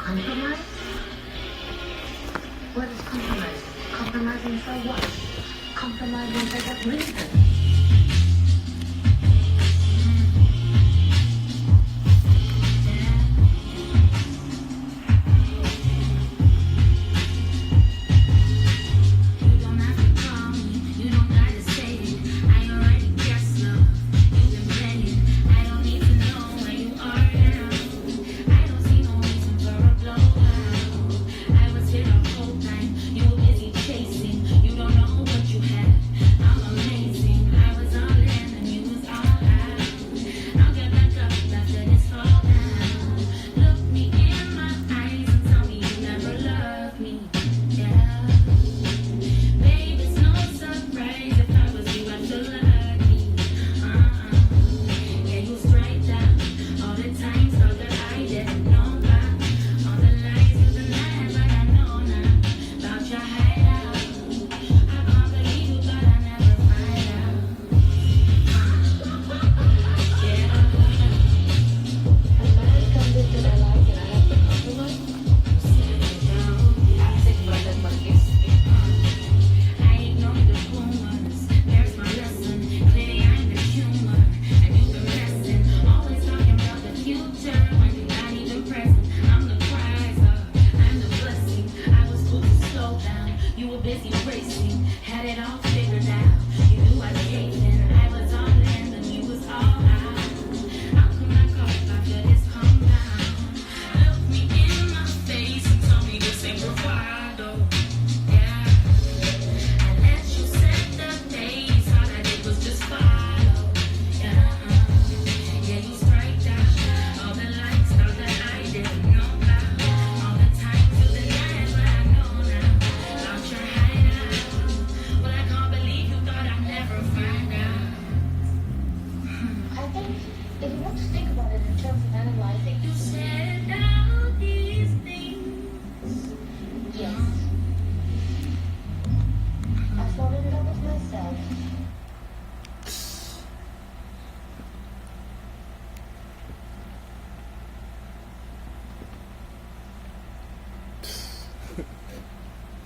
Compromise? What is compromise? Compromising for what? Compromising for what reason?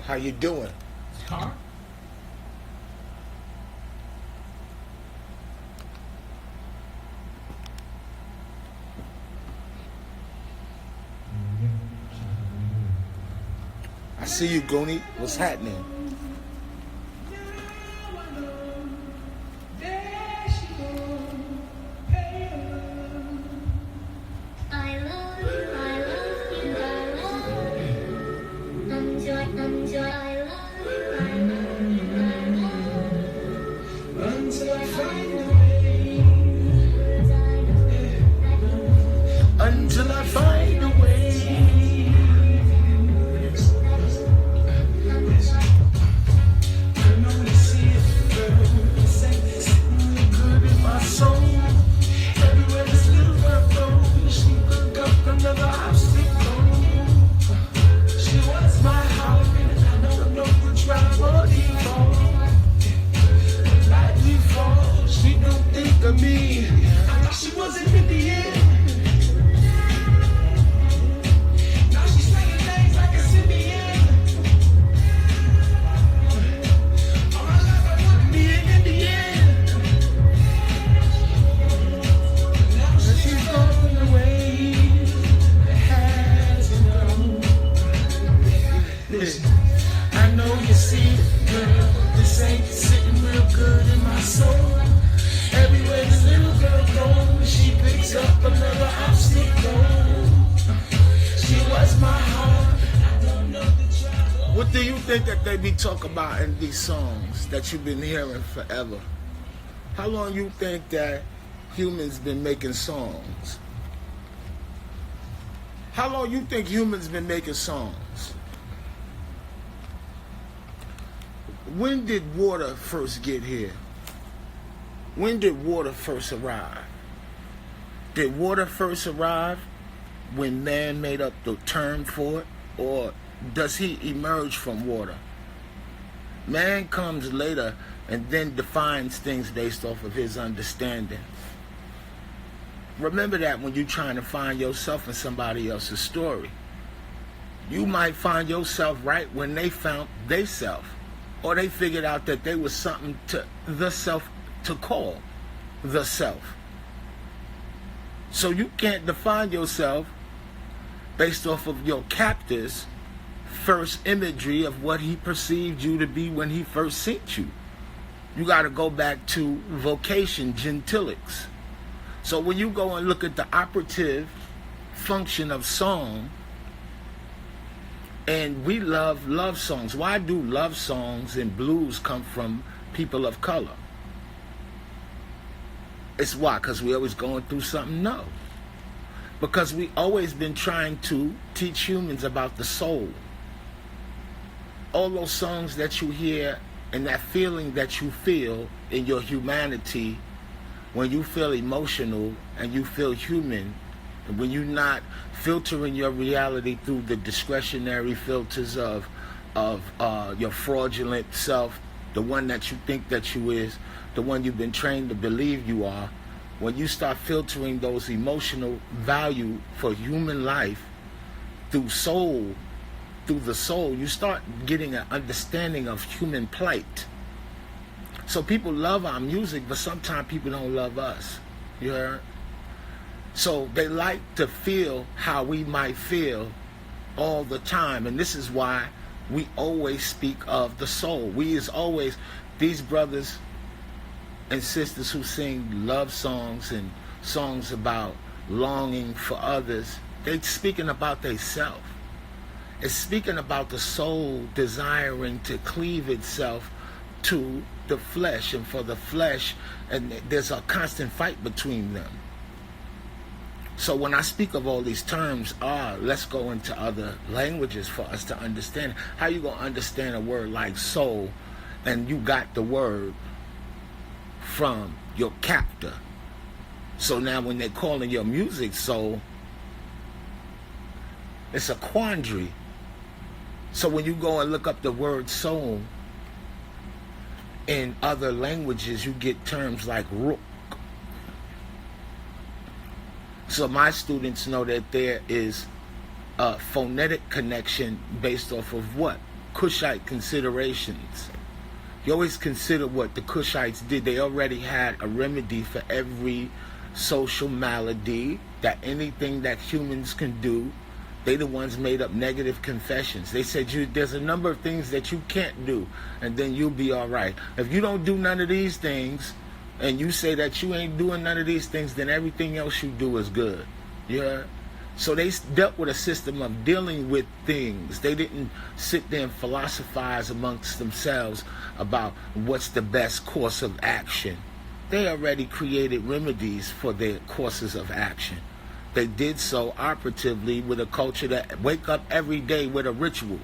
How you doing? Huh? I see you, Goonie. What's happening? Until I find a way. I know you see it, girl. Sitting real good in my soul. Everywhere this little girl goes, she could go another obstacle. She was my heart, and I don't know which drive or default. By default, she don't think of me. I thought she wasn't in the end. I know you see it, girl. This ain't sitting real good in my soul. Everywhere this little girl goes, she picks up another obstacle. She was my heart. I don't know the trouble. What do you think that they be talking about in these songs that you've been hearing forever? How long you think that humans been making songs? How long you think humans been making songs? When did water first get here? When did water first arrive? Did water first arrive when man made up the term for it? Or does he emerge from water? Man comes later and then defines things based off of his understanding. Remember that when you're trying to find yourself in somebody else's story. You might find yourself right when they found they self, or they figured out that they was something to the self to call the self. So you can't define yourself based off of your captor's first imagery of what he perceived you to be when he first seen you. You got to go back to vocation, gentilics. So when you go and look at the operative function of song, and we love songs. Why do love songs and blues come from people of color? It's why? Because we always going through something? No. Because we always been trying to teach humans about the soul. All those songs that you hear and that feeling that you feel in your humanity, when you feel emotional and you feel human, and when you're not filtering your reality through the discretionary filters of your fraudulent self, the one that you think that you is, the one you've been trained to believe you are, when you start filtering those emotional value for human life through the soul, you start getting an understanding of human plight. So people love our music, but sometimes people don't love us. You heard? So they like to feel how we might feel all the time. And this is why we always speak of the soul. We is always, these brothers and sisters who sing love songs and songs about longing for others, they speaking about they self. It's speaking about the soul desiring to cleave itself to the flesh and for the flesh, and there's a constant fight between them. So when I speak of all these terms, let's go into other languages for us to understand. How you gonna understand a word like soul and you got the word from your captor? So now when they're calling your music soul, it's a quandary. So when you go and look up the word soul in other languages, you get terms like rook. So my students know that there is a phonetic connection based off of what? Kushite considerations. You always consider what the Kushites did. They already had a remedy for every social malady, that anything that humans can do. They the ones made up negative confessions. They said there's a number of things that you can't do, and then you'll be all right. If you don't do none of these things, and you say that you ain't doing none of these things, then everything else you do is good. Yeah. So they dealt with a system of dealing with things. They didn't sit there and philosophize amongst themselves about what's the best course of action. They already created remedies for their courses of action. They did so operatively with a culture that wake up every day with a ritual.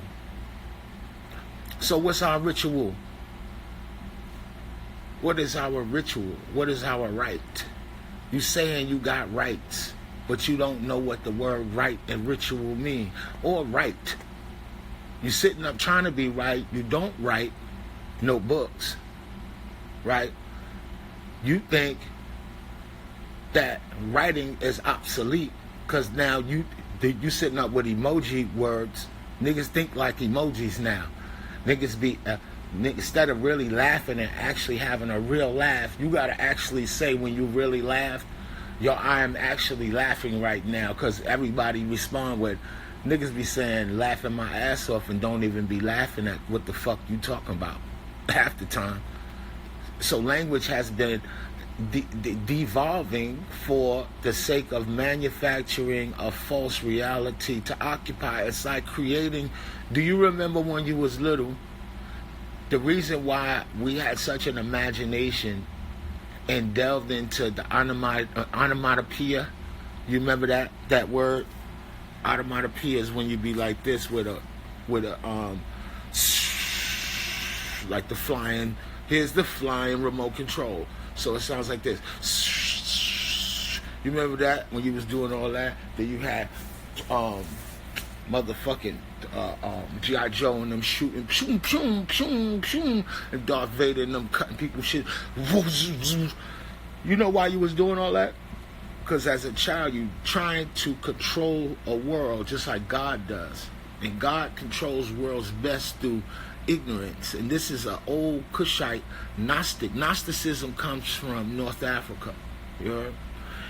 So what's our ritual? What is our ritual? What is our right? You saying you got rights, but you don't know what the word right and ritual mean. Or right. You sitting up trying to be right. You don't write no books. Right? You think that writing is obsolete because now you sitting up with emoji words. Niggas think like emojis now. Niggas be instead of really laughing and actually having a real laugh, you gotta actually say when you really laugh, yo, I am actually laughing right now, because everybody respond with, niggas be saying laughing my ass off and don't even be laughing at what the fuck you talking about half the time. So language has been devolving for the sake of manufacturing a false reality to occupy. It's like creating, do you remember when you was little, the reason why we had such an imagination and delved into the onomatopoeia? You remember that word? Onomatopoeia is when you be like this with a like the flying, here's the flying remote control. So it sounds like this. You remember that when you was doing all that? Then you had motherfucking G.I. Joe and them shooting, pshum, pshum, pshum, pshum, and Darth Vader and them cutting people shit. You know why you was doing all that? Because as a child, you trying to control a world just like God does. And God controls worlds best through ignorance. And this is an old Cushite Gnostic. Gnosticism comes from North Africa. You heard?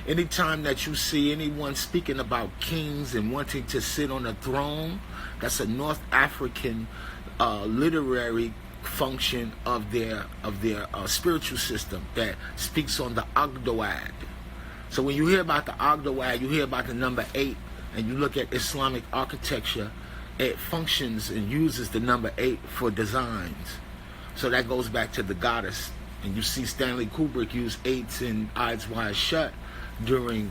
Anytime that you see anyone speaking about kings and wanting to sit on a throne, that's a North African literary function of their spiritual system that speaks on the Ogdoad. So when you hear about the Ogdoad, you hear about the number 8, and you look at Islamic architecture, it functions and uses the number 8 for designs. So that goes back to the goddess. And you see Stanley Kubrick use 8s in Eyes Wide Shut during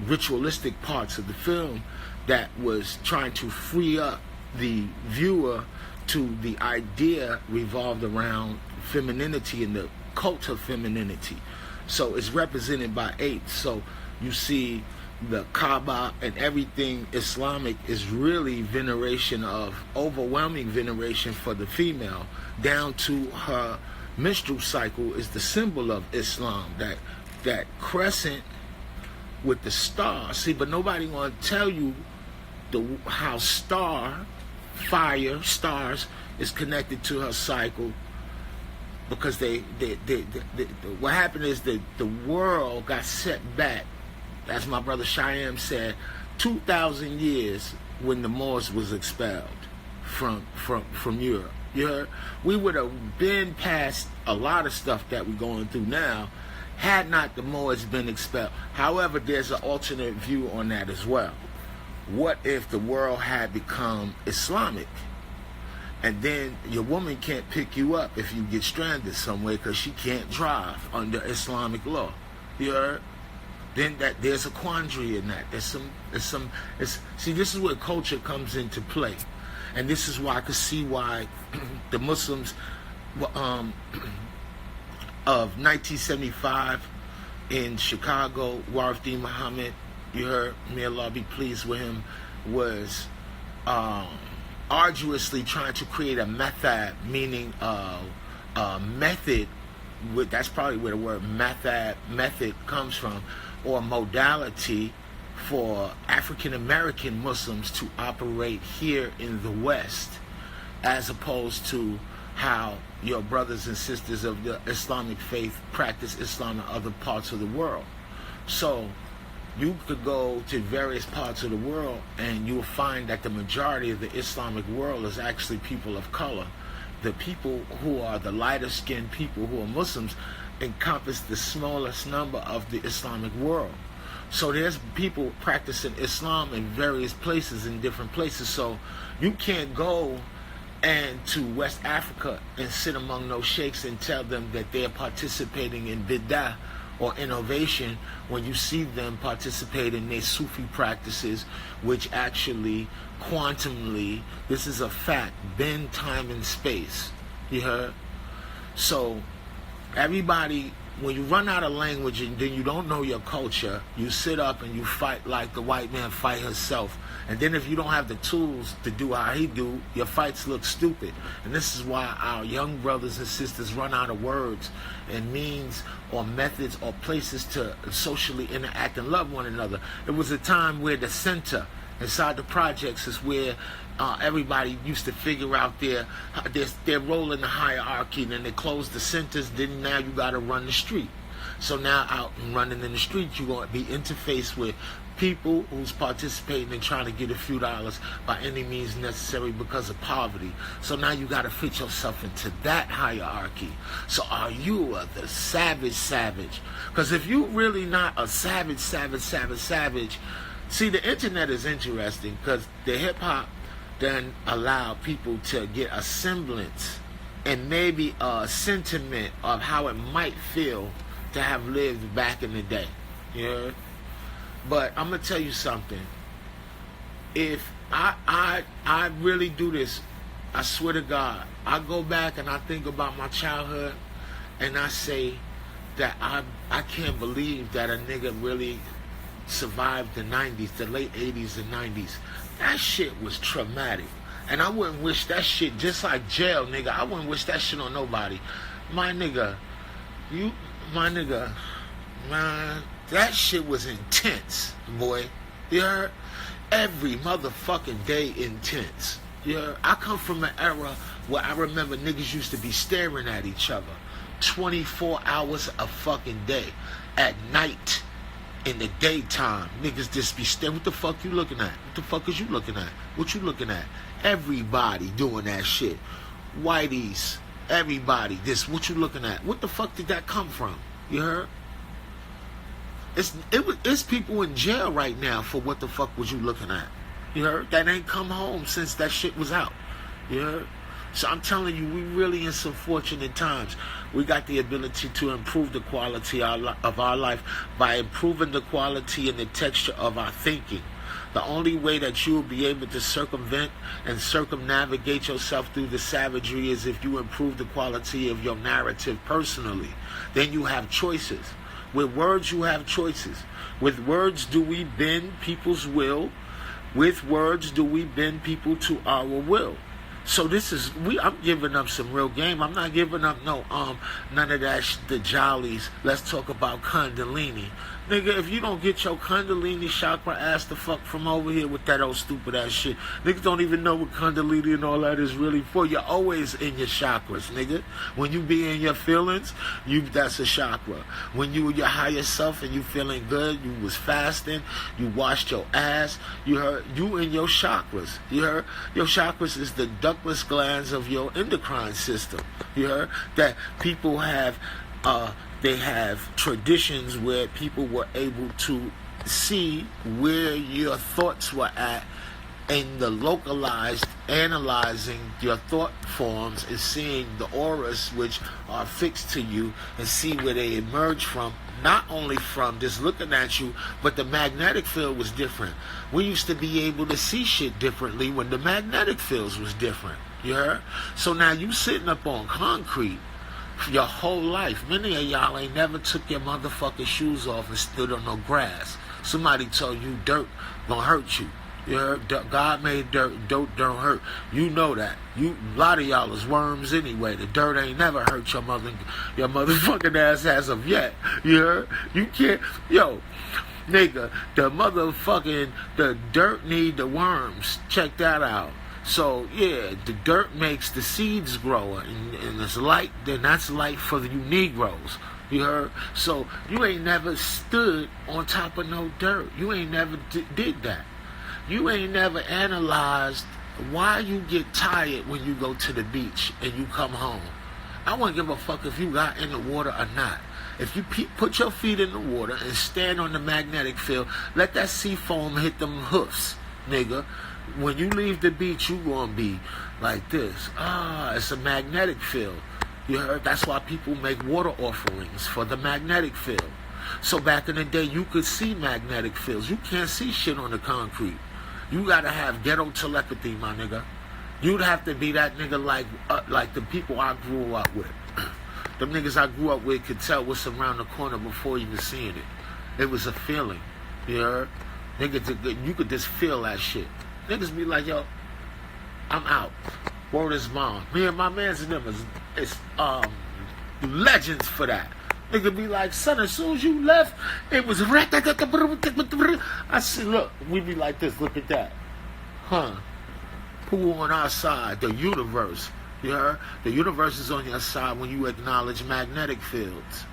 ritualistic parts of the film that was trying to free up the viewer to the idea revolved around femininity and the cult of femininity. So it's represented by 8. So you see the Kaaba and everything Islamic is really veneration of, overwhelming veneration for the female, down to her menstrual cycle is the symbol of Islam. That crescent with the star. See, but nobody want to tell you how stars is connected to her cycle, because what happened is that the world got set back, as my brother Shyam said, 2,000 years when the Moors was expelled from Europe. You heard? We would have been past a lot of stuff that we're going through now had not the Moors been expelled. However, there's an alternate view on that as well. What if the world had become Islamic, and then your woman can't pick you up if you get stranded somewhere because she can't drive under Islamic law? You heard? Then there's a quandary in that. See, this is where culture comes into play, and this is why I could see why the Muslims of 1975 in Chicago, Warith Muhammad, you heard, may Allah be pleased with him, was arduously trying to create a method, meaning a method. That's probably where the word method comes from, or modality for African American Muslims to operate here in the West, as opposed to how your brothers and sisters of the Islamic faith practice Islam in other parts of the world. So you could go to various parts of the world and you will find that the majority of the Islamic world is actually people of color. The people who are the lighter skinned people who are Muslims encompass the smallest number of the Islamic world. So there's people practicing Islam in various places, in different places. So you can't go and to West Africa and sit among those sheikhs and tell them that they're participating in bid'ah or innovation when you see them participate in their Sufi practices, which actually quantumly, this is a fact, bend time and space. You heard? So everybody, when you run out of language and then you don't know your culture, you sit up and you fight like the white man fight himself. And then if you don't have the tools to do how he do, your fights look stupid. And this is why our young brothers and sisters run out of words and means or methods or places to socially interact and love one another. It was a time where the center inside the projects is where everybody used to figure out their role in the hierarchy, and then they closed the centers. Then now you got to run the street. So now out and running in the street, you're going to be interfaced with people who's participating and trying to get a few dollars by any means necessary because of poverty. So now you got to fit yourself into that hierarchy. So are you the savage? Because if you really not a savage, see, the internet is interesting because the hip-hop then allow people to get a semblance and maybe a sentiment of how it might feel to have lived back in the day. You know? But I'm gonna tell you something. If I really do this, I swear to God, I go back and I think about my childhood and I say that I can't believe that a nigga really survived the 90s, the late 80s and 90s. That shit was traumatic. And I wouldn't wish that shit, just like jail, nigga. I wouldn't wish that shit on nobody. My nigga, man, that shit was intense, boy. You heard? every motherfucking day intense. Yeah, I come from an era where I remember niggas used to be staring at each other 24 hours a fucking day. At night, in the daytime, niggas just be staring. What the fuck you looking at? What the fuck is you looking at? What you looking at? Everybody doing that shit. Whiteys, everybody. This, what you looking at? What the fuck did that come from? You heard? It's people in jail right now for what the fuck was you looking at? You heard? That ain't come home since that shit was out. You heard? So I'm telling you, we really in some fortunate times. We got the ability to improve the quality of our life by improving the quality and the texture of our thinking. The only way that you will be able to circumvent and circumnavigate yourself through the savagery is if you improve the quality of your narrative personally. Then you have choices. With words, you have choices. With words, do we bend people's will? With words, do we bend people to our will? So this is, I'm giving up some real game. I'm not giving up none of that the jollies. Let's talk about Kundalini. Nigga, if you don't get your Kundalini chakra ass the fuck from over here with that old stupid ass shit. Niggas don't even know what Kundalini and all that is really for. You're always in your chakras, nigga. When you be in your feelings, that's a chakra. When you were your higher self and you feeling good, you was fasting, you washed your ass, you heard, you in your chakras. You heard? Your chakras is the ductless glands of your endocrine system. You heard? That people have they have traditions where people were able to see where your thoughts were at, and the localized analyzing your thought forms is seeing the auras which are fixed to you and see where they emerge from, not only from just looking at you, but the magnetic field was different. We used to be able to see shit differently when the magnetic fields was different. You heard? So now you sitting up on concrete your whole life. Many of y'all ain't never took your motherfucking shoes off and stood on no grass. Somebody told you dirt gonna hurt you. You heard? God made dirt don't hurt. You know that. A lot of y'all is worms anyway. The dirt ain't never hurt your motherfucking ass as of yet. You heard? You can't, nigga, the dirt need the worms. Check that out. So yeah, the dirt makes the seeds grow, and it's light. Then that's light for you Negroes. You heard? So you ain't never stood on top of no dirt. You ain't never did that. You ain't never analyzed why you get tired when you go to the beach and you come home. I wouldn't give a fuck if you got in the water or not. If you put your feet in the water and stand on the magnetic field, let that sea foam hit them hoofs, nigga. When you leave the beach, you gonna be like this. It's a magnetic field. You heard? That's why people make water offerings for the magnetic field. So back in the day, you could see magnetic fields. You can't see shit on the concrete. You gotta have ghetto telepathy, my nigga. You'd have to be that nigga like the people I grew up with. Them niggas I grew up with could tell what's around the corner before even seeing it. It was a feeling. You heard? Niggas, you could just feel that shit. Niggas be like, yo, I'm out. Word is mom. Me and my mans and them is legends for that. Nigga be like, son, as soon as you left, it was I said, look, we be like this, look at that. Who on our side? The universe. You heard? The universe is on your side when you acknowledge magnetic fields.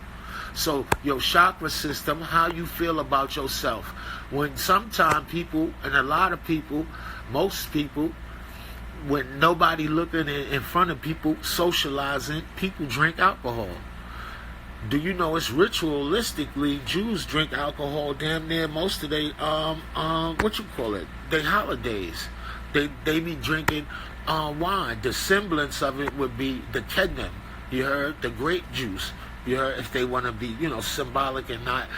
So your chakra system, how you feel about yourself. When sometimes people, and a lot of people, most people, when nobody looking in front of people, socializing, people drink alcohol. Do you know it's ritualistically Jews drink alcohol damn near most of they they holidays. They be drinking wine. The semblance of it would be the kegnum. You heard? The grape juice. You heard? If they want to be, symbolic and not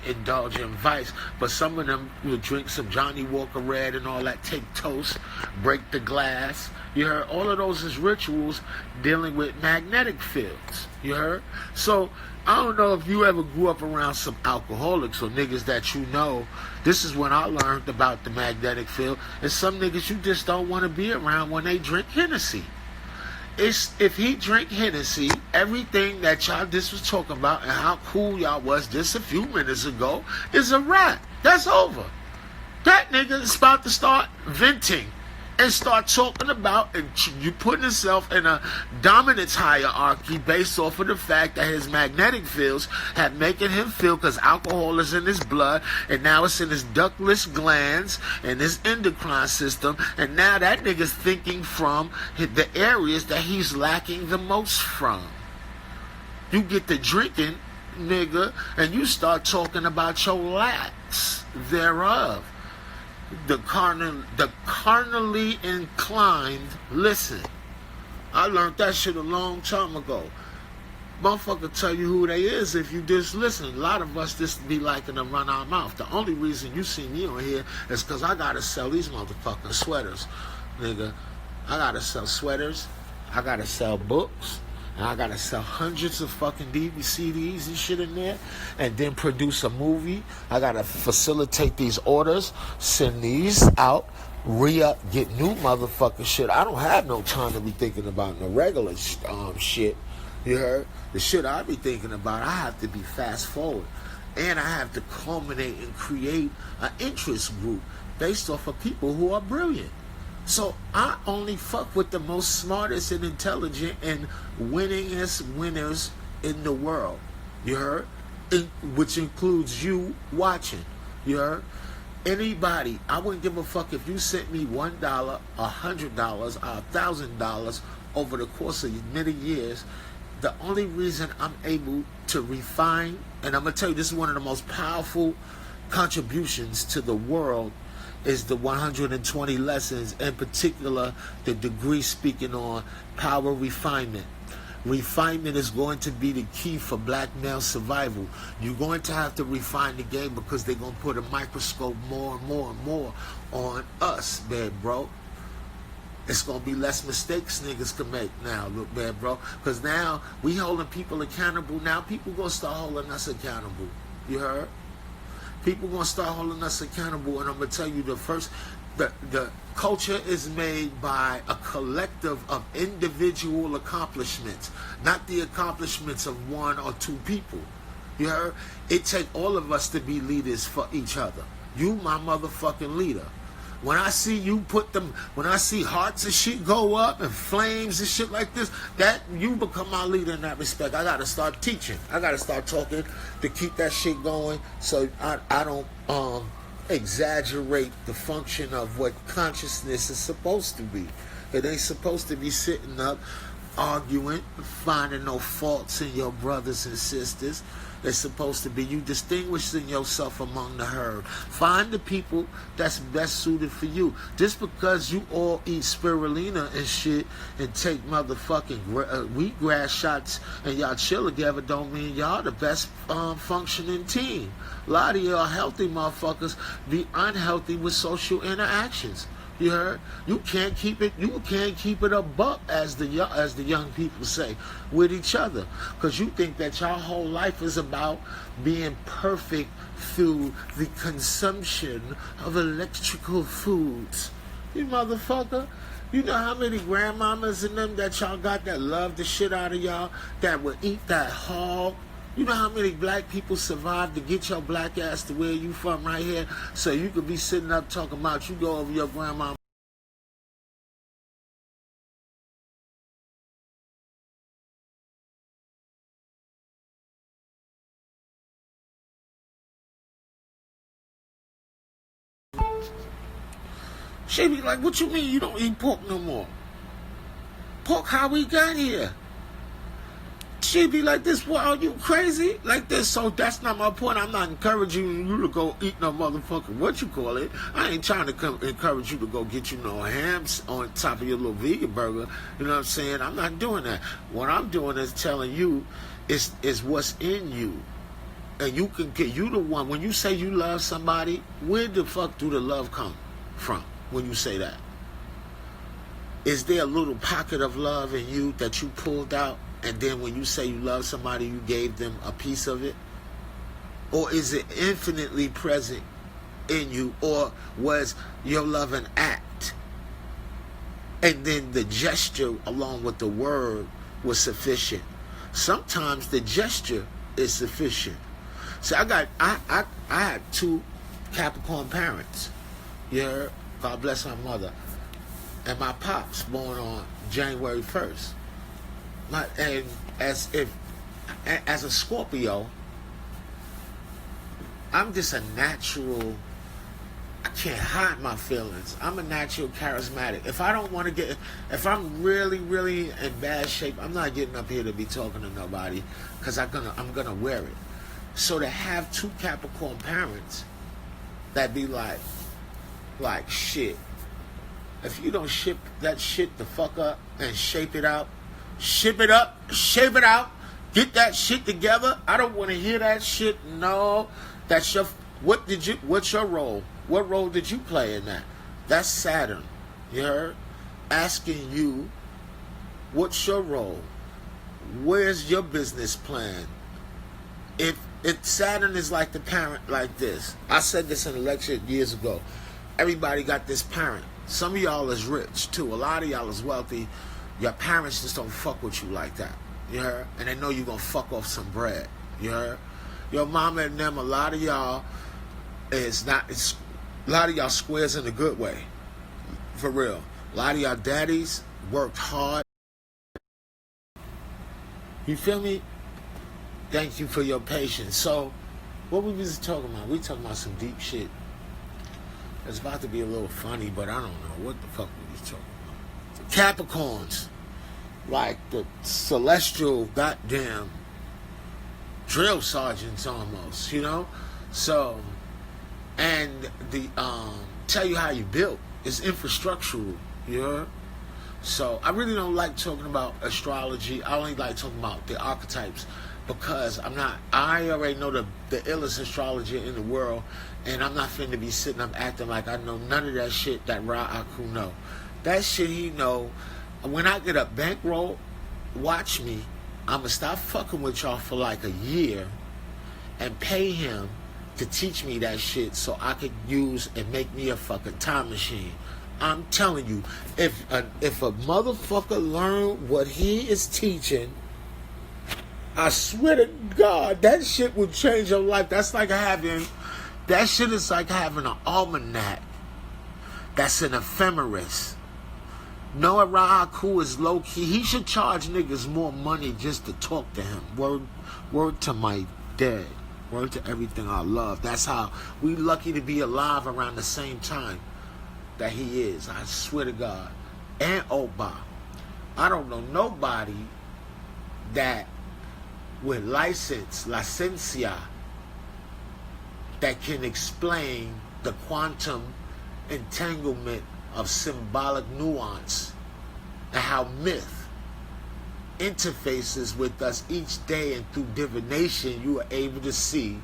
indulge in vice. But some of them will drink some Johnny Walker Red and all that, take toast, break the glass. You heard? All of those is rituals dealing with magnetic fields. You heard? So, I don't know if you ever grew up around some alcoholics or niggas that you know. This is when I learned about the magnetic field. And some niggas you just don't want to be around when they drink Hennessy. If he drink Hennessy, everything that y'all just was talking about and how cool y'all was just a few minutes ago is a wrap. That's over. That nigga is about to start venting and start talking about and you putting himself in a dominance hierarchy based off of the fact that his magnetic fields have making him feel, because alcohol is in his blood and now it's in his ductless glands and his endocrine system, and now that nigga's thinking from the areas that he's lacking the most from. You get to drinking, nigga, and you start talking about your lacks thereof. The carnally inclined listen. I learned that shit a long time ago. Motherfucker tell you who they is if you just listen. A lot of us just be liking to run our mouth. The only reason you see me on here is because I gotta sell these motherfucking sweaters, nigga. I gotta sell sweaters. I gotta sell books. And I gotta sell hundreds of fucking CDs and shit in there, and then produce a movie. I gotta facilitate these orders, send these out, re-up, get new motherfucking shit. I don't have no time to be thinking about no regular shit. You heard? The shit I be thinking about, I have to be fast forward. And I have to culminate and create an interest group based off of people who are brilliant. So I only fuck with the most smartest and intelligent and winningest winners in the world. You heard? Which includes you watching. You heard? Anybody. I wouldn't give a fuck if you sent me $1, $100, $1,000 over the course of many years. The only reason I'm able to refine, and I'm going to tell you, this is one of the most powerful contributions to the world, is the 120 lessons, in particular the degree speaking on power refinement. Refinement is going to be the key for black male survival. You're going to have to refine the game because they're going to put a microscope more and more and more on us, man, bro. It's going to be less mistakes niggas can make now, look, man, bro. Because now we holding people accountable. Now people going to start holding us accountable. You heard? People gonna start holding us accountable, and I'm gonna tell you the culture is made by a collective of individual accomplishments, not the accomplishments of one or two people. You heard? It take all of us to be leaders for each other. You my motherfucking leader. When I see you when I see hearts and shit go up and flames and shit like this, that you become my leader in that respect. I gotta start teaching. I gotta start talking to keep that shit going, so I don't exaggerate the function of what consciousness is supposed to be. It ain't supposed to be sitting up arguing, finding no faults in your brothers and sisters. It's supposed to be you distinguishing yourself among the herd. Find the people that's best suited for you. Just because you all eat spirulina and shit and take motherfucking wheatgrass shots and y'all chill together don't mean y'all the best functioning team. A lot of y'all healthy motherfuckers be unhealthy with social interactions. You heard? You can't keep it a buck, as the young people say, with each other, because you think that your whole life is about being perfect through the consumption of electrical foods. You motherfucker. You know how many grandmamas and them that y'all got that love the shit out of y'all, that would eat that hog? You know how many black people survived to get your black ass to where you from right here, so you could be sitting up talking about you go over your grandma. She be like, what you mean you don't eat pork no more? Pork how we got here? She be like, this, what, are you crazy? Like this. So that's not my point. I'm not encouraging you to go eat no motherfucking, what you call it. I ain't trying to encourage you to go get you no hams on top of your little vegan burger. You know what I'm saying? I'm not doing that. What I'm doing is telling you is what's in you. And you can get, you the one, when you say you love somebody, where the fuck do the love come from when you say that? Is there a little pocket of love in you that you pulled out, and then when you say you love somebody, you gave them a piece of it? Or is it infinitely present in you? Or was your love an act, and then the gesture along with the word was sufficient? Sometimes the gesture is sufficient. So I had two Capricorn parents. You heard? God bless my mother. And my pops born on January 1st. And as a Scorpio, I'm just a natural. I can't hide my feelings. I'm a natural charismatic. If I don't want to get, if I'm really, really in bad shape, I'm not getting up here to be talking to nobody, because I'm gonna wear it. So to have two Capricorn parents that be like shit. If you don't ship that shit the fuck up and shape it out, ship it up, shape it out, get that shit together. I don't want to hear that shit. No, that's your. What's your role? What role did you play in that? That's Saturn. You heard? Asking you, what's your role? Where's your business plan? If Saturn is like the parent like this. I said this in a lecture years ago. Everybody got this parent. Some of y'all is rich too. A lot of y'all is wealthy. Your parents just don't fuck with you like that. You heard? And they know you gonna fuck off some bread. You heard? Your mama and them, a lot of y'all is not. It's a lot of y'all squares in a good way. For real. A lot of y'all daddies worked hard. You feel me? Thank you for your patience. So, what we was talking about? We talking about some deep shit. It's about to be a little funny, but I don't know what the fuck we was talking about. Capricorns, like the celestial goddamn drill sergeants almost, you know? So, and the tell you how you built is infrastructural, you know? So I really don't like talking about astrology. I only like talking about the archetypes, because I already know the illest astrologer in the world, and I'm not finna be sitting up acting like I know none of that shit that Ra Aku know. That shit he know. When I get a bankroll, watch me. I'ma stop fucking with y'all for like a year and pay him to teach me that shit so I could use and make me a fucking time machine. I'm telling you, if a motherfucker learn what he is teaching, I swear to God, that shit will change your life. That shit is like having an almanac that's an ephemeris. Noah Rahaku is low key. He should charge niggas more money just to talk to him. Word to my dad. Word to everything I love. That's how we lucky to be alive around the same time that he is. I swear to God. And Oba. I don't know nobody that with licencia, that can explain the quantum entanglement of symbolic nuance and how myth interfaces with us each day, and through divination you are able to see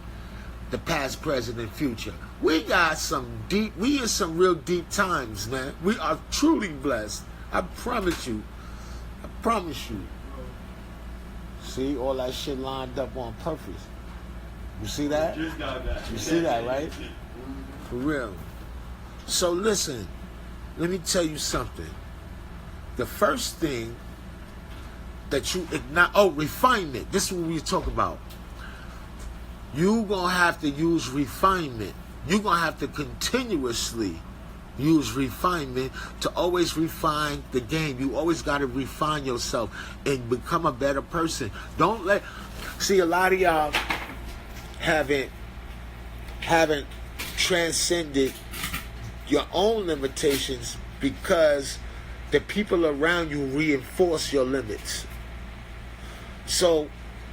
the past, present, and future. We in some real deep times, man. We are truly blessed. I promise you. See, all that shit lined up on purpose. You see that? You see that, right? For real. So listen, let me tell you something. The first thing that you ignite, refinement. This is what we talk about. You gonna have to use refinement. You gonna have to continuously use refinement to always refine the game. You always got to refine yourself and become a better person. See, a lot of y'all haven't transcended your own limitations because the people around you reinforce your limits. So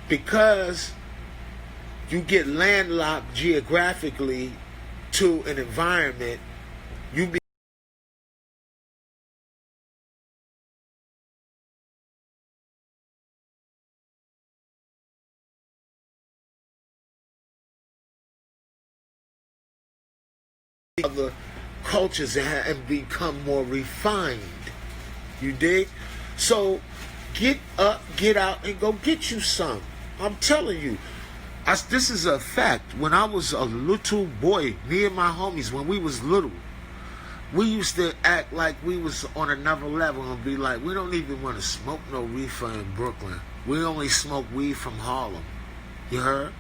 because you get landlocked geographically to an environment, you be other cultures and become more refined. You dig? So get up, get out, and go get you some. I'm telling you. This is a fact. When I was a little boy, me and my homies, when we was little, we used to act like we was on another level and be like, we don't even want to smoke no reefer in Brooklyn. We only smoke weed from Harlem. You heard?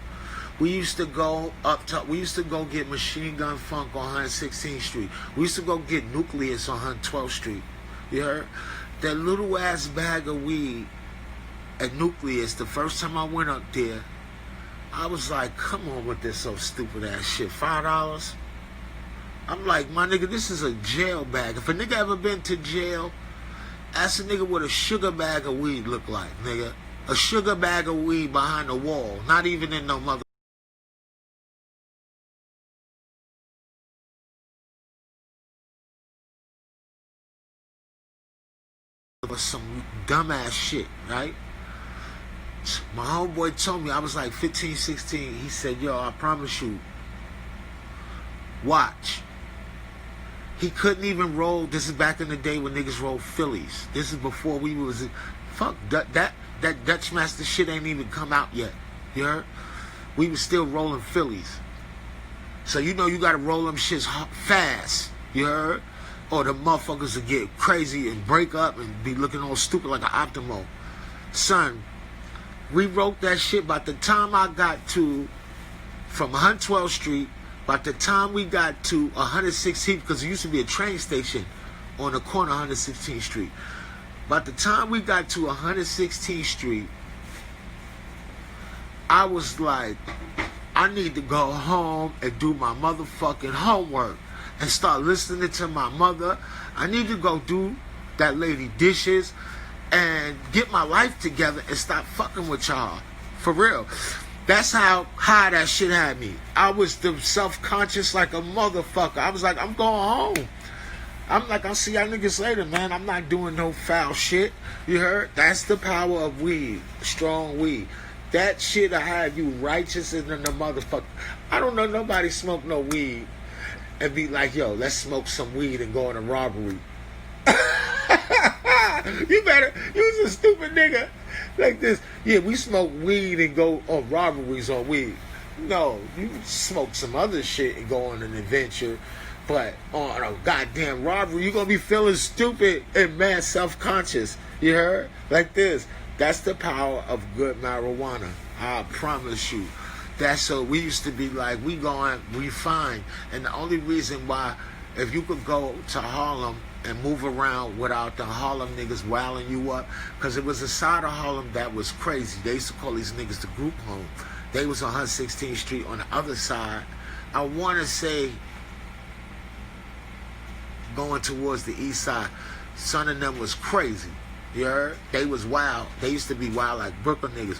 We used to go up top. We used to go get Machine Gun Funk on 116th Street. We used to go get Nucleus on 112th Street. You heard? That little ass bag of weed at Nucleus, the first time I went up there, I was like, come on with this so stupid ass shit. $5? I'm like, my nigga, this is a jail bag. If a nigga ever been to jail, ask a nigga what a sugar bag of weed look like, nigga. A sugar bag of weed behind the wall. Not even in no mother. Some dumbass shit, right? My homeboy told me, I was like 15, 16. He said, yo, I promise you, watch. He couldn't even roll. This is back in the day when niggas rolled Phillies. This is before we was, fuck, that Dutch Master shit ain't even come out yet. You heard? We was still rolling Phillies. So you know you gotta roll them shits fast. You heard? Or the motherfuckers will get crazy and break up and be looking all stupid like an Optimo. Son, we wrote that shit by the time I got to, from 112th Street, by the time we got to 116th, because there used to be a train station on the corner of 116th Street. By the time we got to 116th Street, I was like, I need to go home and do my motherfucking homework and start listening to my mother. I need to go do that lady dishes and get my life together and stop fucking with y'all. For real. That's how high that shit had me. I was self-conscious like a motherfucker. I was like, I'm going home. I'm like, I'll see y'all niggas later, man. I'm not doing no foul shit. You heard? That's the power of weed. Strong weed. That shit will have you righteous in the motherfucker. I don't know nobody smoke no weed and be like, yo, let's smoke some weed and go on a robbery. You was a stupid nigga like this. Yeah, we smoke weed and go on robberies on weed. No, you smoke some other shit and go on an adventure. But on a goddamn robbery, you're going to be feeling stupid and mad self-conscious. You heard? Like this. That's the power of good marijuana. I promise you. That's so we used to be like, we fine. And the only reason why, if you could go to Harlem and move around without the Harlem niggas wilding you up, because it was a side of Harlem that was crazy. They used to call these niggas the group home. They was on 116th Street on the other side. I want to say going towards the east side. Son of them was crazy. You heard? They was wild. They used to be wild like Brooklyn niggas.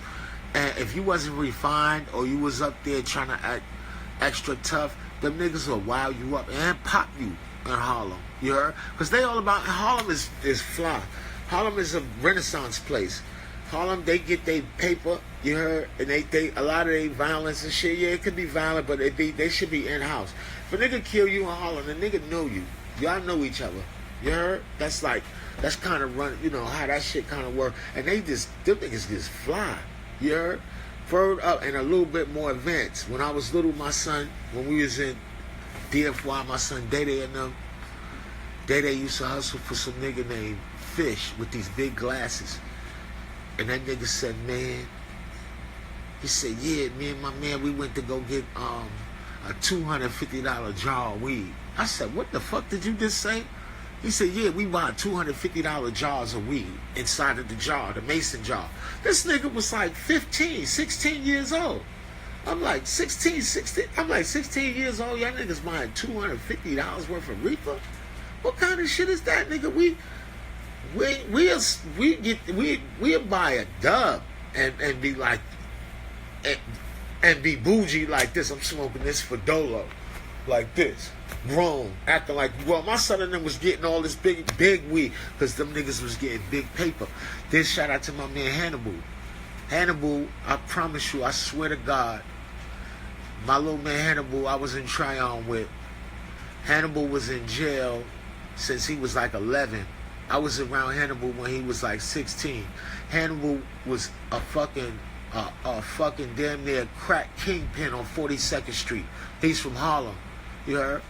And if you wasn't refined or you was up there trying to act extra tough, them niggas will wow you up and pop you in Harlem. You heard? Because they all about, Harlem is fly. Harlem is a renaissance place. Harlem, they get their paper, you heard? And they a lot of their violence and shit, yeah, it could be violent, but they should be in-house. If a nigga kill you in Harlem, the nigga know you. Y'all know each other. You heard? That's kind of run, you know, how that shit kind of work. And them niggas just fly. You heard? Further up and a little bit more advanced. When I was little, my son, when we was in DFY, my son Day and them, Day used to hustle for some nigga named Fish with these big glasses. And that nigga said, man, he said, yeah, me and my man, we went to go get a $250 jar of weed. I said, what the fuck did you just say? He said, yeah, we bought $250 jars of weed inside of the jar, the mason jar. This nigga was like 15, 16 years old. I'm like 16 years old, y'all niggas buying $250 worth of reefer? What kind of shit is that, nigga? We'll buy a dub and be like, and be bougie like this. I'm smoking this for Dolo. Like this. Grown. Acting like, well, my son and them was getting all this big weed because them niggas was getting big paper. Then shout out to my man Hannibal. Hannibal, I promise you, I swear to God, my little man Hannibal, I was in Tryon with. Hannibal was in jail since he was like 11. I was around Hannibal when he was like 16. Hannibal was a fucking damn near crack kingpin on 42nd Street. He's from Harlem. You heard?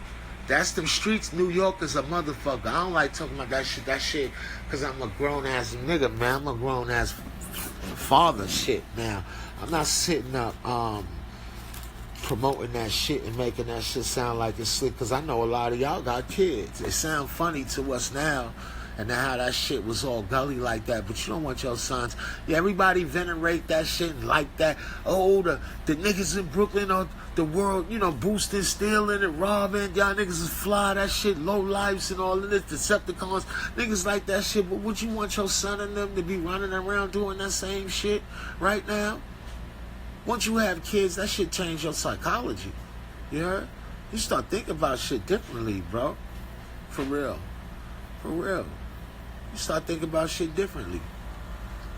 That's them streets. New York is a motherfucker. I don't like talking about that shit, because I'm a grown-ass nigga, man. I'm a grown-ass father shit now. I'm not sitting up promoting that shit and making that shit sound like it's slick, because I know a lot of y'all got kids. It sound funny to us now, and how that shit was all gully like that, but you don't want your sons. Yeah, everybody venerate that shit and like that. Oh, the niggas in Brooklyn or the world, you know, boosting, stealing, and robbing. Y'all niggas is fly, that shit, low lives and all of this, Decepticons. Niggas like that shit, but would you want your son and them to be running around doing that same shit right now? Once you have kids, that shit change your psychology. You heard? You start thinking about shit differently, bro. For real. For real. You start thinking about shit differently.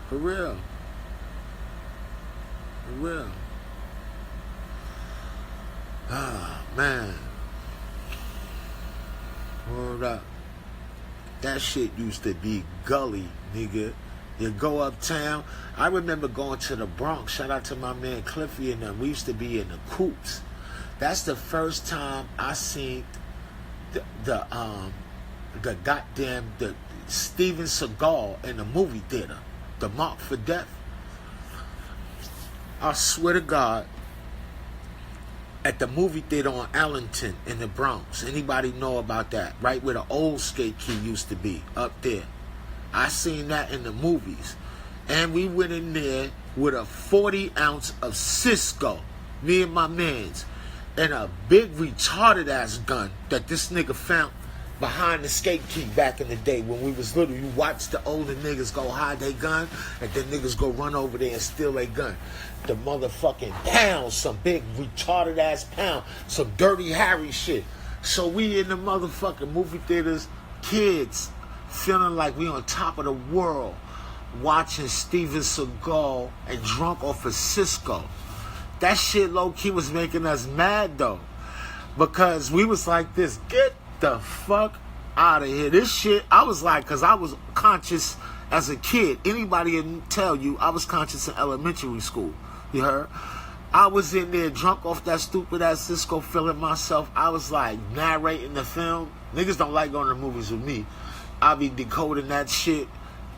For real. For real. Ah, man. Word up. That shit used to be gully, nigga. You go uptown. I remember going to the Bronx. Shout out to my man Cliffy and them. We used to be in the coops. That's the first time I seen the Steven Seagal in the movie theater. The Mark for Death. I swear to God, at the movie theater on Allington in the Bronx. Anybody know about that? Right where the old skate key used to be, up there. I seen that in the movies. And we went in there with a 40 ounce of Cisco, me and my mans, and a big retarded ass gun that this nigga found behind the skate key back in the day when we was little. You watch the older niggas go hide their gun, and then niggas go run over there and steal their gun. The motherfucking pound, some big retarded ass pound, some dirty Harry shit. So we in the motherfucking movie theaters, kids, feeling like we on top of the world, watching Steven Seagal and drunk off of Cisco. That shit low-key was making us mad though, because we was like this, get the fuck out of here. This shit, I was like, because I was conscious as a kid. Anybody can tell you I was conscious in elementary school. You heard? I was in there drunk off that stupid ass Cisco, feeling myself. I was like narrating the film. Niggas don't like going to movies with me. I be decoding that shit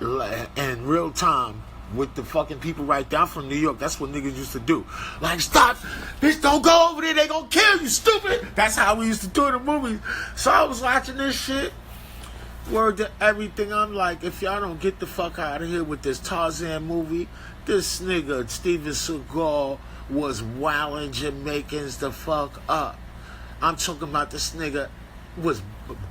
in real time with the fucking people right down from New York. That's what niggas used to do. Like, stop, bitch, don't go over there, they gonna kill you, stupid. That's how we used to do it in the movies. So I was watching this shit, word to everything. I'm like, if y'all don't get the fuck out of here with this Tarzan movie, this nigga Steven Seagal was wilding Jamaicans the fuck up. I'm talking about this nigga was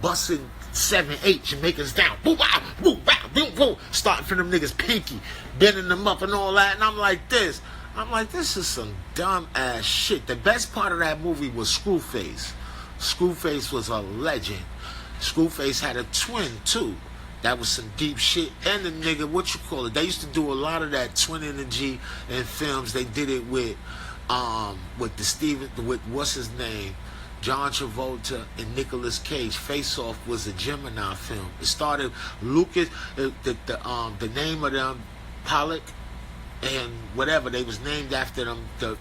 busting 7, 8 Jamaicans down. Boom, bow, boom, bow, boom, boom. Starting from them niggas pinky, bending them up and all that. And I'm like, this is some dumb ass shit. The best part of that movie was Screwface. Screwface was a legend. Screwface had a twin too. That was some deep shit. And the nigga, what you call it? They used to do a lot of that twin energy in films. They did it with what's his name? John Travolta and Nicolas Cage. Face Off was a Gemini film. It started Lucas, the name of them, Pollock and whatever, they was named after them, the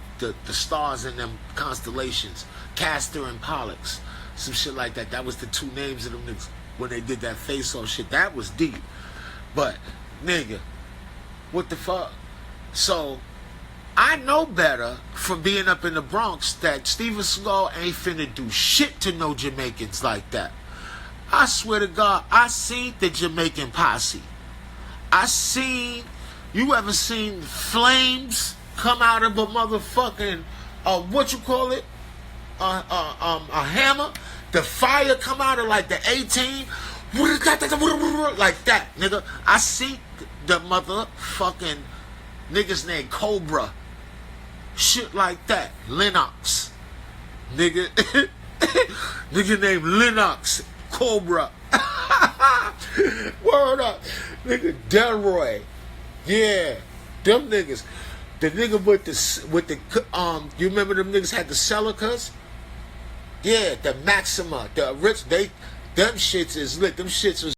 stars in them constellations, Castor and Pollux, some shit like that. That was the two names of them niggas when they did that Face Off shit. That was deep. But nigga, what the fuck? So I know better from being up in the Bronx that Steven Seagal ain't finna do shit to no Jamaicans like that. I swear to God, I seen the Jamaican posse. You ever seen flames come out of a motherfucking, what you call it? A hammer? The fire come out of like the 18? Like that, nigga. I see the motherfucking niggas named Cobra. Shit like that. Lennox. Nigga. Nigga named Lennox. Cobra. Word up. Nigga Delroy. Yeah. Them niggas. The nigga with the you remember them niggas had the Celicas? Yeah, the Maxima. The rich, them shits is lit. Them shits was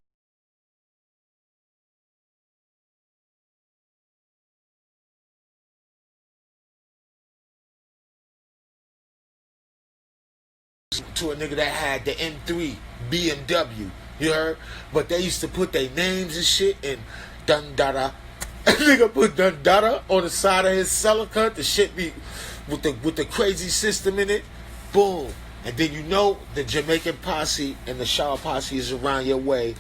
to a nigga that had the M3 BMW, you heard? But they used to put their names and shit in Dundada. Nigga put Dundada on the side of his Celica. The shit be with the crazy system in it. Boom. And then you know the Jamaican posse and the shower posse is around your way.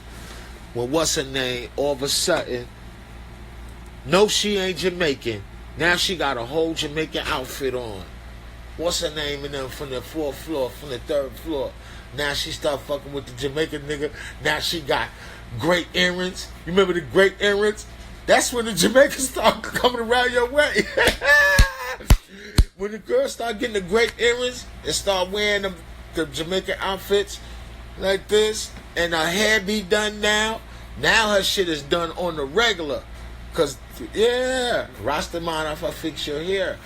When what's her name, all of a sudden, no, she ain't Jamaican. Now she got a whole Jamaican outfit on. What's her name in them from the 4th floor, from the 3rd floor. Now she start fucking with the Jamaican nigga. Now she got great earrings. You remember the great earrings? That's when the Jamaicans start coming around your way. When the girls start getting the great earrings and start wearing the Jamaican outfits like this, and her hair be done now her shit is done on the regular. Cause, yeah, Rastaman if I fix your hair.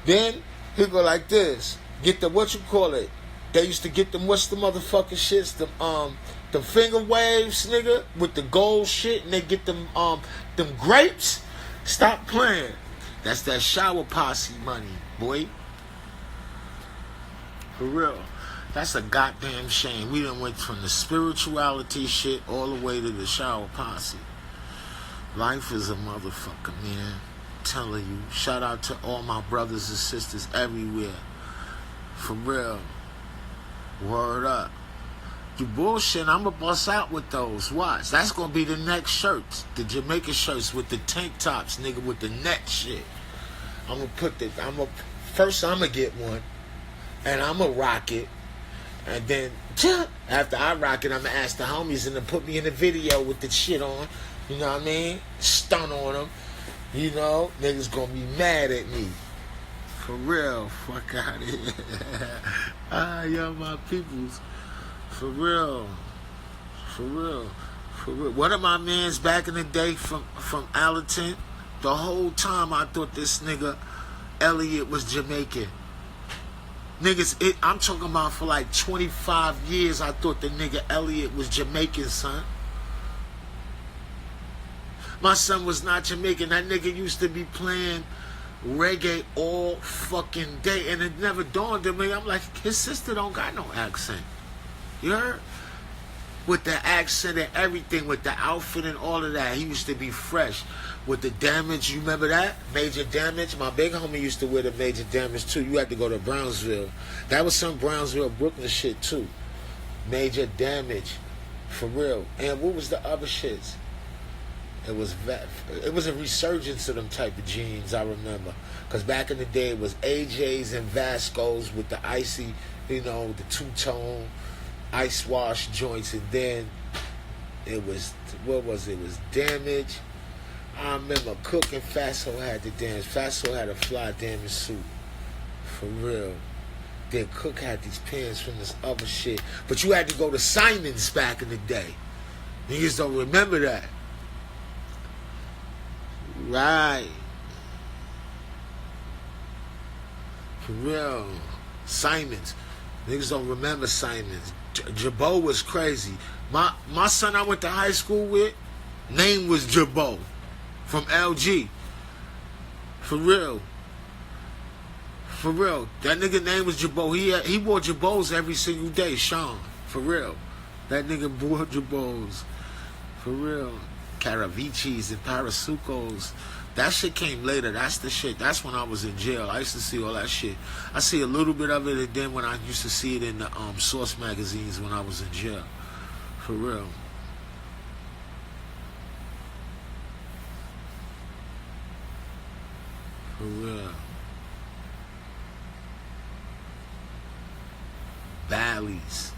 Then, he go like this. Get the, what you call it? They used to get them, what's the motherfucking shits? The finger waves, nigga, with the gold shit, and they get them grapes. Stop playing. That's that shower posse money, boy. For real. That's a goddamn shame. We done went from the spirituality shit all the way to the shower posse. Life is a motherfucker, man. I'm telling you. Shout out to all my brothers and sisters everywhere. For real. Word up. You bullshit, I'm gonna bust out with those. Watch. That's gonna be the next shirts. The Jamaican shirts with the tank tops, nigga, with the net shit. I'm gonna put the, first I'm gonna get one. And I'm gonna rock it. And then, after I rock it, I'm gonna ask the homies and to put me in the video with the shit on. You know what I mean? Stun on them. You know, niggas gonna be mad at me. For real. Fuck out of here. Yo, my peoples. For real. For real. For real. One of my mans back in the day from Allerton, the whole time I thought this nigga Elliot was Jamaican. Niggas, I'm talking about for like 25 years I thought the nigga Elliot was Jamaican, son. My son was not Jamaican. That nigga used to be playing reggae all fucking day. And it never dawned on me. I'm like, his sister don't got no accent. You heard? With the accent and everything, with the outfit and all of that. He used to be fresh. With the Damage, you remember that? Major Damage. My big homie used to wear the Major Damage too. You had to go to Brownsville. That was some Brownsville, Brooklyn shit too. Major Damage. For real. And what was the other shits? It was a resurgence of them type of jeans, I remember. Because back in the day, it was AJs and Vascos with the icy, you know, the two-tone ice wash joints. And then it was, what was it? It was Damage. I remember Cook and Fatso had the Damage. Fatso had a fly Damage suit. For real. Then Cook had these pants from this other shit. But you had to go to Simon's back in the day. Niggas don't remember that. Right. For real. Simon's. Niggas don't remember Simon's. Jabot was crazy. My son I went to high school with, name was Jabot. From LG. For real. For real. That nigga name was Jabot. He wore Jabots every single day, Sean. For real. That nigga wore Jabots. For real. Caravicis and Parasucos. That shit came later. That's the shit. That's when I was in jail. I used to see all that shit. I see a little bit of it, and then when I used to see it in the Source magazines when I was in jail. For real. For real. Bally's.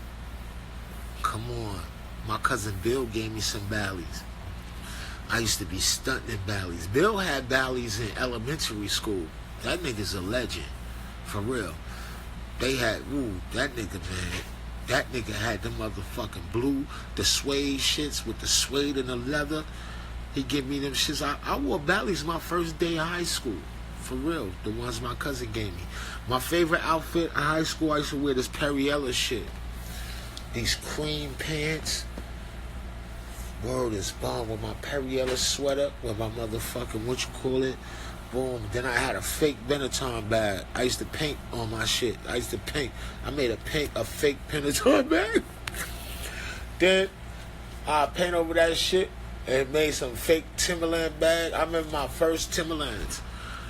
Come on. My cousin Bill gave me some Bally's. I used to be stunting in Bally's. Bill had Bally's in elementary school. That nigga's a legend. For real. They had, that nigga, man. That nigga had them motherfucking blue, the suede shits with the suede and the leather. He gave me them shits. I wore Bally's my first day of high school. For real. The ones my cousin gave me. My favorite outfit in high school, I used to wear this Perriella shit. These cream pants. Word is bomb with my Perriella sweater, with my motherfucking, what you call it, boom. Then I had a fake Benetton bag. I used to paint on my shit. I made a fake Benetton bag. Then I paint over that shit and made some fake Timberland bag. I remember my first Timberlands.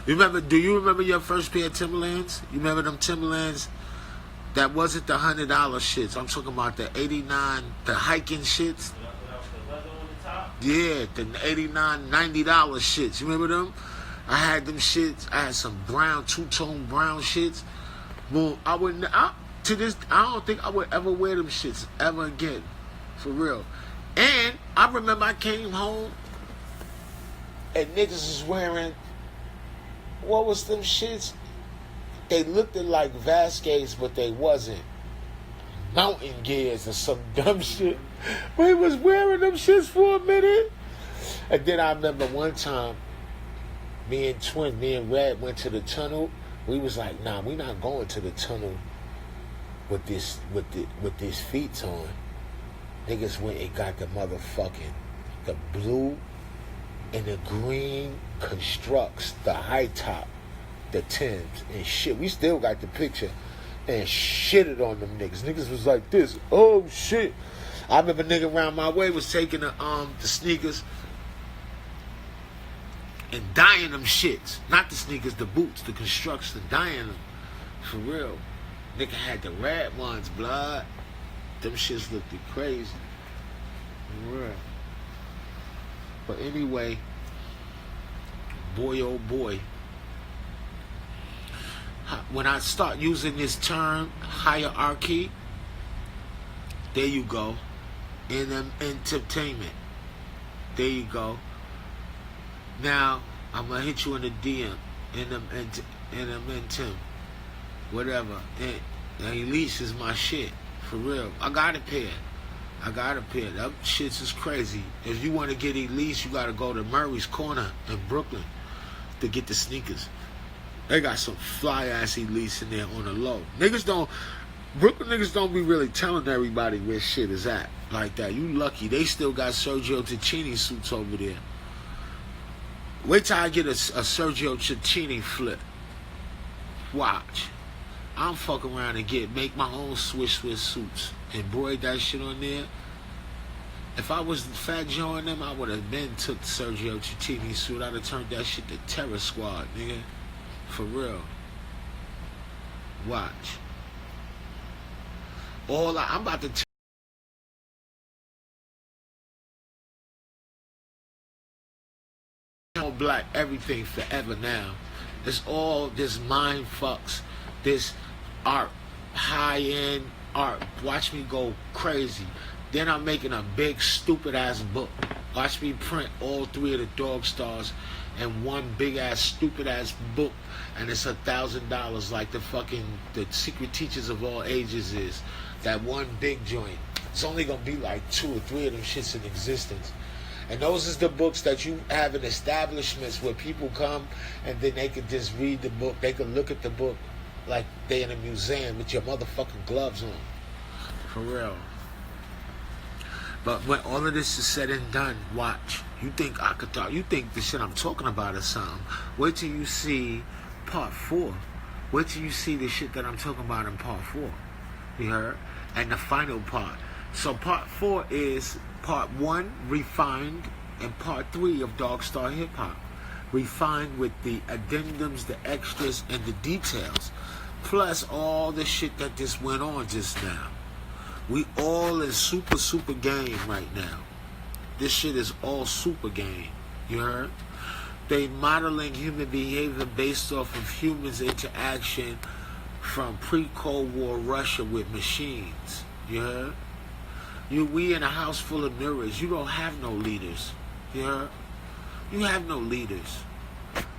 Do you remember your first pair of Timberlands? You remember them Timberlands? That wasn't the $100 shits. I'm talking about the 89, the hiking shits. Yeah, the 89, $90 shits. You remember them? I had them shits. I had some brown, two-tone brown shits. Well, I don't think I would ever wear them shits ever again. For real. And I remember I came home and niggas was wearing, what was them shits? They looked like Vasquez, but they wasn't. Mountain Gears or some dumb shit. We was wearing them shits for a minute. And then I remember one time, me and Red went to the tunnel. We was like, nah, we not going to the tunnel with these feet on. Niggas went and got the blue and the green constructs, the high top, the Timbs and shit. We still got the picture and shitted on them niggas. Niggas was like this. Oh shit. I remember a nigga around my way was taking the sneakers and dyeing them shits. Not the sneakers, the boots, the constructs, and dyeing them. For real. Nigga had the red ones, blood. Them shits looked crazy. For real. But anyway, boy oh boy. When I start using this term, hierarchy, there you go. Entertainment. There you go. Now, I'm going to hit you in the DM. Tim. Whatever. And Elise is my shit. For real. I got a pair. That shits is crazy. If you want to get Elise, you got to go to Murray's Corner in Brooklyn to get the sneakers. They got some fly ass Elise in there on the low. Brooklyn niggas don't be really telling everybody where shit is at like that. You lucky. They still got Sergio Tacchini suits over there. Wait till I get a Sergio Tacchini flip. Watch. I'm fuck around and make my own Swiss suits. Embroider that shit on there. If I was Fat Joe and them, I would have been took Sergio Tacchini suit. I'd have turned that shit to Terror Squad, nigga. For real. Watch. I'm about to turn black everything forever now. It's all this mind fucks, this art, high-end art. Watch me go crazy. Then I'm making a big stupid ass book. Watch me print all 3 of the Dog Stars in one big ass stupid ass book, and it's $1,000 like the Secret Teachers of All Ages is. That one big joint. It's only gonna be like 2 or 3 of them shits in existence. And those is the books that you have in establishments where people come and then they could just read the book. They could look at the book like they in a museum with your motherfucking gloves on. For real. But when all of this is said and done, watch. You think the shit I'm talking about is something. Wait till you see part 4. Wait till you see the shit that I'm talking about in part 4. You heard? And the final part. So part 4 is part 1, refined, and part 3 of Dog Star Hip Hop. Refined with the addendums, the extras, and the details. Plus all the shit that just went on just now. We all in super game right now. This shit is all super game. You heard? They modeling human behavior based off of humans' interaction from pre-Cold War Russia with machines. You heard? We in a house full of mirrors. You don't have no leaders. You heard? You have no leaders.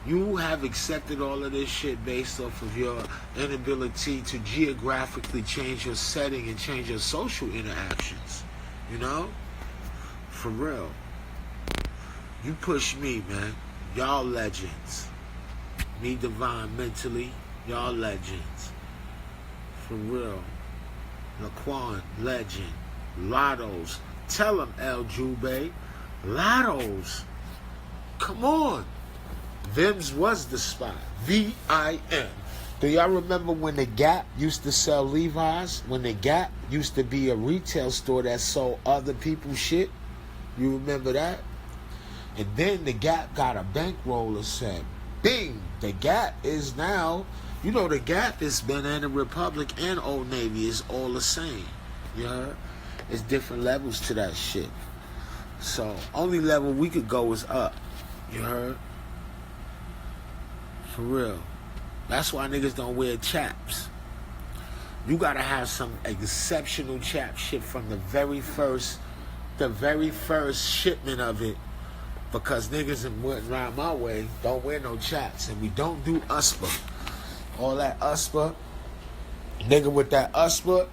You have accepted all of this shit based off of your inability to geographically change your setting and change your social interactions. You know? For real. You push me, man. Y'all legends. Me, Divine, mentally. Y'all legends. For real. Laquan, legend. Lottos. Tell them, El Jube. Lottos. Come on. Vim's was the spot. V-I-M. Do y'all remember when the Gap used to sell Levi's? When the Gap used to be a retail store that sold other people's shit? You remember that? And then the Gap got a bankroll that said, Bing. The Gap is now, you know, the Gap is Banana Republic and Old Navy is all the same. You heard? It's different levels to that shit. So, only level we could go is up. You heard? For real. That's why niggas don't wear chaps. You gotta have some exceptional chap shit from the very first shipment of it. Because niggas that went around my way don't wear no chaps. And we don't do USPA. All that USPA, nigga with that USPA,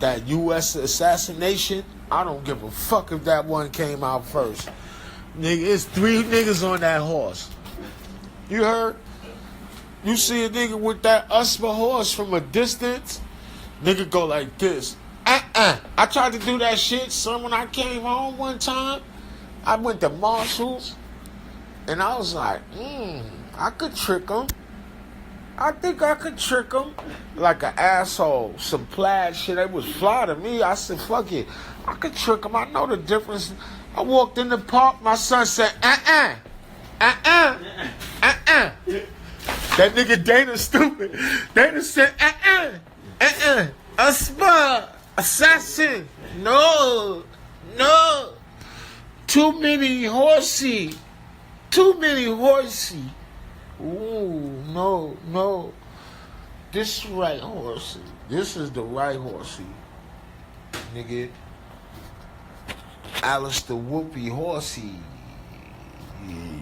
that U.S. assassination, I don't give a fuck if that one came out first. Nigga, it's 3 niggas on that horse. You heard? You see a nigga with that USPA horse from a distance, nigga go like this. I tried to do that shit, son, when I came home one time. I went to Marshall's, and I was like, I could trick him. I think I could trick him. Like an asshole. Some plaid shit. It was fly to me. I said, fuck it. I could trick him. I know the difference. I walked in the park. My son said, That nigga Dana stupid. Dana said, USPA, assassin. No. Too many horsey. Ooh, no. This is right horsey. This is the right horsey. Nigga. Alistair Whoopi horsey. Yeah.